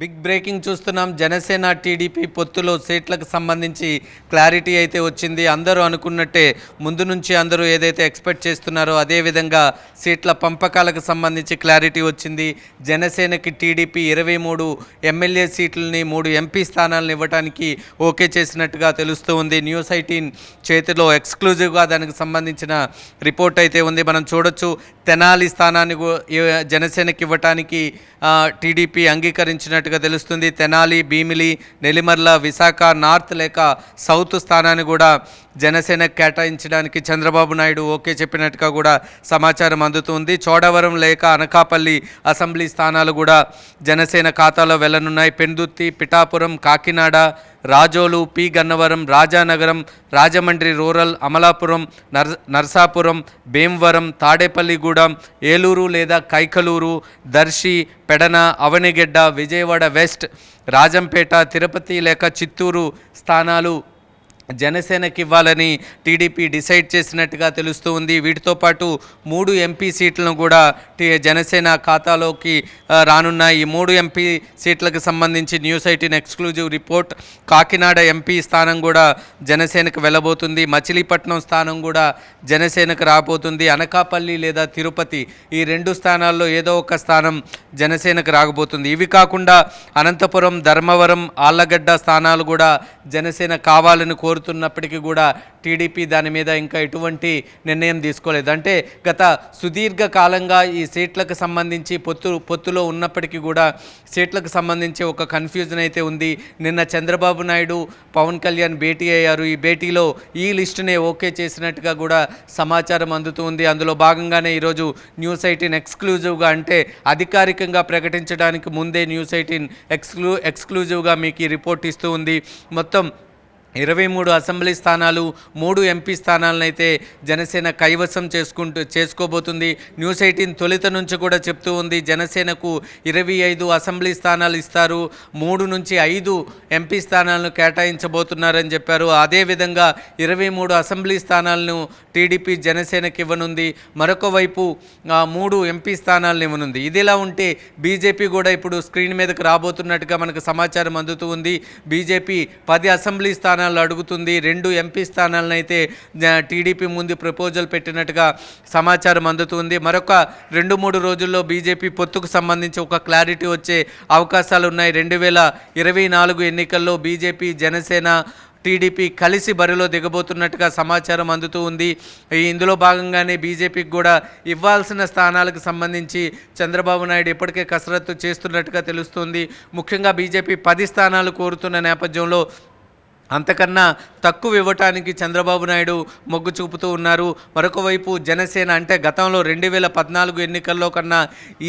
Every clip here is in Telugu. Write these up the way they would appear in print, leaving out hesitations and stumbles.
బిగ్ బ్రేకింగ్ చూస్తున్నాం. జనసేన టీడీపీ పొత్తులో సీట్లకు సంబంధించి క్లారిటీ అయితే వచ్చింది. అందరూ అనుకున్నట్టే ముందు నుంచి అందరూ ఏదైతే ఎక్స్పెక్ట్ చేస్తున్నారో అదేవిధంగా సీట్ల పంపకాలకు సంబంధించి క్లారిటీ వచ్చింది. జనసేనకి టీడీపీ 23 ఎమ్మెల్యే సీట్లని 3 ఎంపీ స్థానాలను ఇవ్వడానికి ఓకే చేసినట్టుగా తెలుస్తూ ఉంది. న్యూస్ 18 చేతిలో ఎక్స్క్లూజివ్గా దానికి సంబంధించిన రిపోర్ట్ అయితే ఉంది. మనం చూడొచ్చు, తెనాలి స్థానాన్ని జనసేనకి ఇవ్వటానికి టీడీపీ అంగీకరించినట్టుగా తెలుస్తుంది. తెనాలి, భీమిలి, నెల్లిమర్ల, విశాఖ నార్త్ లేక సౌత్ స్థానాన్ని కూడా జనసేనకు కేటాయించడానికి చంద్రబాబు నాయుడు ఓకే చెప్పినట్టుగా కూడా సమాచారం అందుతుంది. చోడవరం లేక అనకాపల్లి అసెంబ్లీ స్థానాలు కూడా జనసేన ఖాతాలో వెళ్లనున్నాయి. పెందుర్తి, పిఠాపురం, కాకినాడ, రాజోలు, పి గన్నవరం, రాజానగరం, రాజమండ్రి రూరల్, అమలాపురం, నర్సాపురం, భీమవరం, తాడేపల్లిగూడెం, ఏలూరు లేదా కైకలూరు, దర్శి, పెడన, అవనిగెడ్డ, విజయవాడ వెస్ట్, రాజంపేట, తిరుపతి లేక చిత్తూరు స్థానాలు జనసేనకి ఇవ్వాలని టీడీపీ డిసైడ్ చేసినట్టుగా తెలుస్తూ ఉంది. వీటితో పాటు 3 ఎంపీ సీట్లను కూడా జనసేన ఖాతాలోకి రానున్న ఈ 3 ఎంపీ సీట్లకు సంబంధించి news 18 exclusive report. Kakinada MP స్థానం కూడా జనసేనకు వెళ్ళబోతుంది. మచిలీపట్నం స్థానం కూడా జనసేనకు రాబోతుంది. అనకాపల్లి లేదా తిరుపతి ఈ 2 స్థానాల్లో ఏదో ఒక స్థానం జనసేనకు రాకపోతుంది. ఇవి కాకుండా అనంతపురం, ధర్మవరం, ఆళ్లగడ్డ స్థానాలు కూడా జనసేన కావాలని కోరుతున్నప్పటికీ కూడా టీడీపీ దాని మీద ఇంకా ఎటువంటి నిర్ణయం తీసుకోలేదు. అంటే గత సుదీర్ఘ కాలంగా ఈ సీట్లకు సంబంధించి పొత్తులో ఉన్నప్పటికీ కూడా సీట్లకు సంబంధించి ఒక కన్ఫ్యూజన్ అయితే ఉంది. నిన్న చంద్రబాబు నాయుడు, పవన్ కళ్యాణ్ భేటీ అయ్యారు. ఈ భేటీలో ఈ లిస్టునే ఓకే చేసినట్టుగా కూడా సమాచారం అందుతుంది. అందులో భాగంగానే ఈరోజు న్యూస్ 18 ఎక్స్క్లూజివ్గా, అంటే అధికారికంగా ప్రకటించడానికి ముందే న్యూస్ 18 ఎక్స్క్లూజివ్గా మీకు ఈ రిపోర్ట్ ఇస్తూ ఉంది. మొత్తం 23 అసెంబ్లీ స్థానాలు, 3 ఎంపీ స్థానాలను అయితే జనసేన కైవసం చేసుకోబోతుంది. న్యూస్ 18 తొలిత నుంచి కూడా చెప్తూ ఉంది, జనసేనకు 25 అసెంబ్లీ స్థానాలు ఇస్తారు, 3 నుంచి 5 ఎంపీ స్థానాలను కేటాయించబోతున్నారని చెప్పారు. అదేవిధంగా 23 అసెంబ్లీ స్థానాలను టీడీపీ జనసేనకి ఇవ్వనుంది. మరొక వైపు 3 ఎంపీ స్థానాలను ఇవ్వనుంది. ఇదిలా ఉంటే బీజేపీ కూడా ఇప్పుడు స్క్రీన్ మీదకి రాబోతున్నట్టుగా మనకు సమాచారం అందుతూ ఉంది. బీజేపీ 10 అసెంబ్లీ స్థానాలు అడుగుతుంది. 2 ఎంపీ స్థానాలను అయితే టీడీపీ ముందు ప్రపోజల్ పెట్టినట్టుగా సమాచారం అందుతుంది. మరొక 2-3 రోజుల్లో బీజేపీ పొత్తుకు సంబంధించి ఒక క్లారిటీ వచ్చే అవకాశాలు ఉన్నాయి. 2024 ఎన్నికల్లో బీజేపీ, జనసేన, టీడీపీ కలిసి బరిలో దిగబోతున్నట్టుగా సమాచారం అందుతూ ఉంది. ఇందులో భాగంగానే బీజేపీకి కూడా ఇవ్వాల్సిన స్థానాలకు సంబంధించి చంద్రబాబు నాయుడు ఇప్పటికే కసరత్తు చేస్తున్నట్టుగా తెలుస్తుంది. ముఖ్యంగా బీజేపీ 10 స్థానాలు కోరుతున్న నేపథ్యంలో అంతకన్నా తక్కువ ఇవ్వటానికి చంద్రబాబు నాయుడు మొగ్గు చూపుతూ ఉన్నారు. మరొక వైపు జనసేన, అంటే గతంలో 2014 ఎన్నికల్లో కన్నా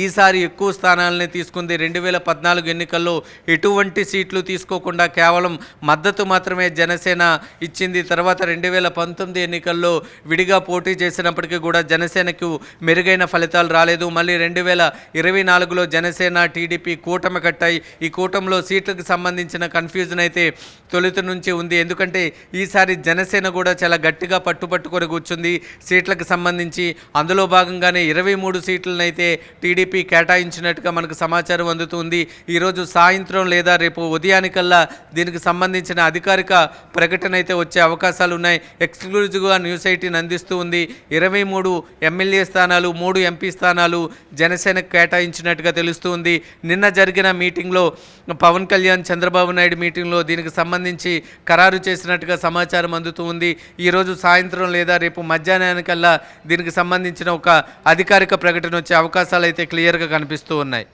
ఈసారి ఎక్కువ స్థానాలనే తీసుకుంది. 2014 ఎన్నికల్లో ఎటువంటి సీట్లు తీసుకోకుండా కేవలం మద్దతు మాత్రమే జనసేన ఇచ్చింది. తర్వాత 2019 ఎన్నికల్లో విడిగా పోటీ చేసినప్పటికీ కూడా జనసేనకు మెరుగైన ఫలితాలు రాలేదు. మళ్ళీ 2024లో జనసేన, టీడీపీ కూటమి కట్టాయి. ఈ కూటమిలో సీట్లకు సంబంధించిన కన్ఫ్యూజన్ అయితే తొలుత నుంచి ఉంది. ఎందుకంటే ఈసారి జనసేన కూడా చాలా గట్టిగా పట్టుకొని కూర్చుంది సీట్లకు సంబంధించి. అందులో భాగంగానే 23 సీట్లను అయితే టీడీపీ కేటాయించినట్టుగా మనకు సమాచారం అందుతుంది. ఈరోజు సాయంత్రం లేదా రేపు ఉదయానికల్లా దీనికి సంబంధించిన అధికారిక ప్రకటన అయితే వచ్చే అవకాశాలు ఉన్నాయి. ఎక్స్క్లూజివ్గా న్యూస్ 18 అందిస్తూ ఉంది. 23 ఎమ్మెల్యే స్థానాలు, 3 ఎంపీ స్థానాలు జనసేనకు కేటాయించినట్టుగా తెలుస్తుంది. నిన్న జరిగిన మీటింగ్లో పవన్ కళ్యాణ్, చంద్రబాబు నాయుడు మీటింగ్లో దీనికి సంబంధించి ఖరారు చేసినట్టుగా సమాచారం అందుతూ ఉంది. ఈరోజు సాయంత్రం లేదా రేపు మధ్యాహ్నానికల్లా దీనికి సంబంధించిన ఒక అధికారిక ప్రకటన వచ్చే అవకాశాలు అయితే క్లియర్గా కనిపిస్తూ ఉన్నాయి.